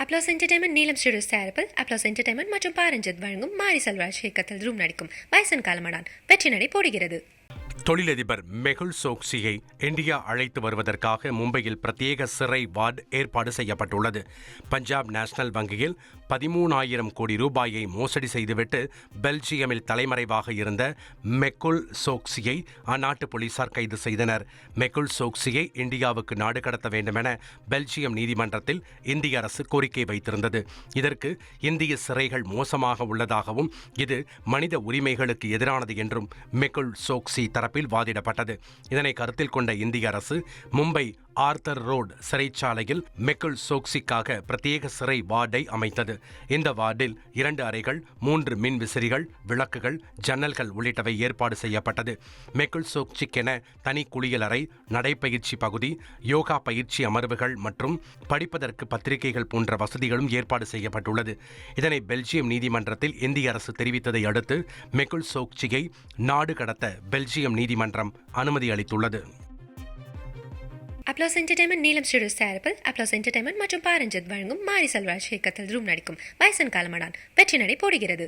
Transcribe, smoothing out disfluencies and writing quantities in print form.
Applause entertainment நீலம் studios தயாரிப்பில் applause entertainment மற்றும் பாரஞ்சித் வழங்கும் மாரி செல்வராஜ் இயக்கத்தில் ரூம் நடிக்கும் பைசன் காலமடான் வெற்றி நடை போடுகிறது. தொழிலதிபர் மெகுல் சோக்சியை இந்தியா அழைத்து வருவதற்காக மும்பையில் பிரத்யேக சிறை வார்டு ஏற்பாடு செய்யப்பட்டுள்ளது. பஞ்சாப் நேஷனல் வங்கியில் 13,000 கோடி ரூபாயை மோசடி செய்துவிட்டு பெல்ஜியமில் தலைமறைவாக இருந்த மெகுல் சோக்சியை அந்நாட்டு போலீசார் கைது செய்தனர். மெகுல் சோக்சியை இந்தியாவுக்கு நாடு கடத்த வேண்டுமென பெல்ஜியம் நீதிமன்றத்தில் இந்திய அரசு கோரிக்கை வைத்திருந்தது. இதற்கு இந்திய சிறைகள் மோசமாக உள்ளதாகவும் இது மனித உரிமைகளுக்கு எதிரானது என்றும் மெகுல் சோக்சி தரப்பில் வாதிடப்பட்டது. இதனை கருத்தில் கொண்ட இந்திய அரசு மும்பை ஆர்தர் ரோடு சிறைச்சாலையில் மெகுல் சோக்சிக்காக பிரத்யேக சிறை வார்டை அமைத்தது. இந்த வார்டில் 2 அறைகள், 3 மின் விசிறிகள், விளக்குகள், ஜன்னல்கள் உள்ளிட்டவை ஏற்பாடு செய்யப்பட்டது. மெகுல் சோக்சிக்கென தனி குளியலறை, நடைப்பயிற்சி பகுதி, யோகா பயிற்சி அமர்வுகள் மற்றும் படிப்பதற்கு பத்திரிகைகள் போன்ற வசதிகளும் ஏற்பாடு செய்யப்பட்டுள்ளது. இதனை பெல்ஜியம் நீதிமன்றத்தில் இந்திய அரசு தெரிவித்ததை அடுத்து மெகுல் சோக்சியை நாடு கடத்த பெல்ஜியம் நீதிமன்றம் அனுமதி அளித்துள்ளது. அப்ளாஸ் என்டர்டைன்மெண்ட் நீலம் ஸ்டுடியோஸ் தயாரிப்பில் அப்ளாஸ் என்டர்டைன்மெண்ட் மற்றும் பாரஞ்சித் வழங்கும் மாரி செல்வராஜ் இயக்கத்தில் ரூம் நடிக்கும் பைசன் காலமடான் வெற்றி நடை போடுகிறது.